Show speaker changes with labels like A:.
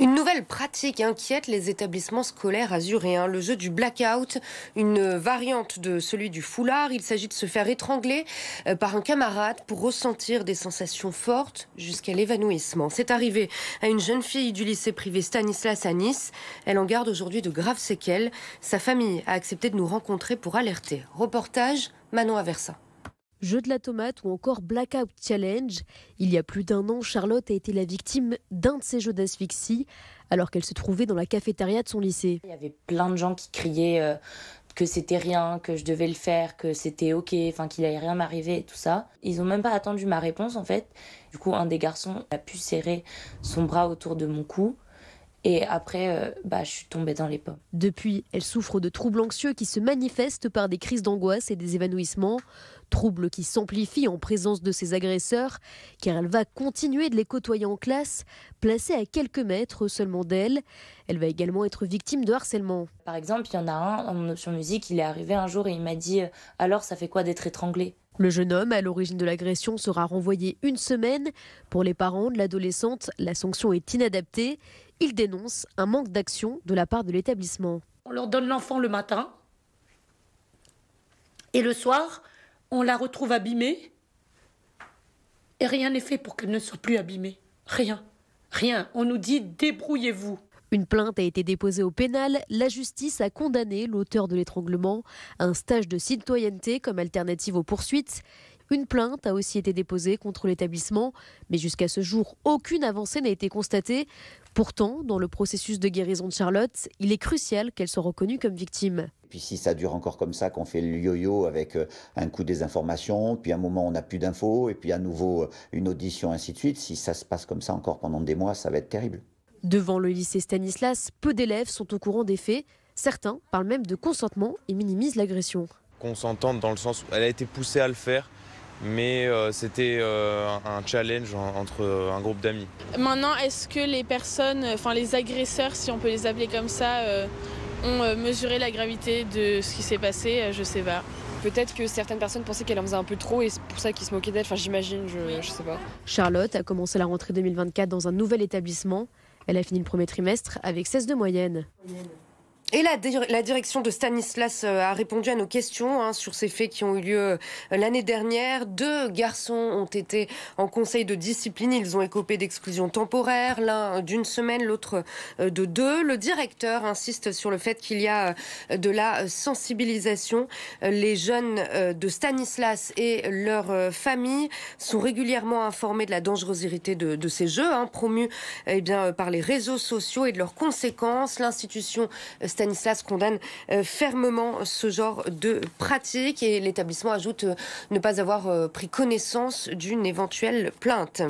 A: Une nouvelle pratique inquiète les établissements scolaires azuréens, le jeu du blackout, une variante de celui du foulard. Il s'agit de se faire étrangler par un camarade pour ressentir des sensations fortes jusqu'à l'évanouissement. C'est arrivé à une jeune fille du lycée privé Stanislas à Nice. Elle en garde aujourd'hui de graves séquelles. Sa famille a accepté de nous rencontrer pour alerter. Reportage Manon Aversa.
B: Jeu de la tomate ou encore Blackout Challenge. Il y a plus d'un an, Charlotte a été la victime d'un de ces jeux d'asphyxie alors qu'elle se trouvait dans la cafétéria de son lycée.
C: Il y avait plein de gens qui criaient que c'était rien, que je devais le faire, que c'était ok, enfin qu'il allait rien m'arriver et tout ça. Ils ont même pas attendu ma réponse en fait. Du coup, un des garçons a pu serrer son bras autour de mon cou. Et après, je suis tombée dans les pommes.
B: Depuis, elle souffre de troubles anxieux qui se manifestent par des crises d'angoisse et des évanouissements. Troubles qui s'amplifient en présence de ses agresseurs, car elle va continuer de les côtoyer en classe, placée à quelques mètres seulement d'elle. Elle va également être victime de harcèlement.
C: Par exemple, il y en a un en option musique, il est arrivé un jour et il m'a dit « Alors, ça fait quoi d'être étranglé ?»
B: Le jeune homme à l'origine de l'agression sera renvoyé 1 semaine. Pour les parents de l'adolescente, la sanction est inadaptée. Il dénonce un manque d'action de la part de l'établissement.
D: On leur donne l'enfant le matin et le soir, on la retrouve abîmée et rien n'est fait pour qu'elle ne soit plus abîmée. Rien, rien. On nous dit débrouillez-vous.
B: Une plainte a été déposée au pénal. La justice a condamné l'auteur de l'étranglement à un stage de citoyenneté comme alternative aux poursuites. Une plainte a aussi été déposée contre l'établissement, mais jusqu'à ce jour, aucune avancée n'a été constatée. Pourtant, dans le processus de guérison de Charlotte, il est crucial qu'elle soit reconnue comme victime.
E: Puis si ça dure encore comme ça, qu'on fait le yo-yo avec un coup des informations, puis à un moment on n'a plus d'infos, et puis à nouveau une audition, ainsi de suite, si ça se passe comme ça encore pendant des mois, ça va être terrible.
B: Devant le lycée Stanislas, peu d'élèves sont au courant des faits. Certains parlent même de consentement et minimisent l'agression.
F: Consentante dans le sens où elle a été poussée à le faire, mais c'était un challenge entre un groupe d'amis.
G: Maintenant, est-ce que les personnes, enfin les agresseurs, si on peut les appeler comme ça, ont mesuré la gravité de ce qui s'est passé? Je sais pas.
H: Peut-être que certaines personnes pensaient qu'elle en faisait un peu trop et c'est pour ça qu'ils se moquaient d'elle. Enfin, j'imagine, je sais pas.
B: Charlotte a commencé la rentrée 2024 dans un nouvel établissement. Elle a fini le premier trimestre avec 16 de moyenne.
A: Et la direction de Stanislas a répondu à nos questions sur ces faits qui ont eu lieu l'année dernière. 2 garçons ont été en conseil de discipline. Ils ont écopé d'exclusion temporaire, l'un d'1 semaine, l'autre de 2. Le directeur insiste sur le fait qu'il y a de la sensibilisation. Les jeunes de Stanislas et leurs familles sont régulièrement informés de la dangerosité de ces jeux, promus par les réseaux sociaux et de leurs conséquences. L'institution Stanislas condamne fermement ce genre de pratique et l'établissement ajoute ne pas avoir pris connaissance d'une éventuelle plainte.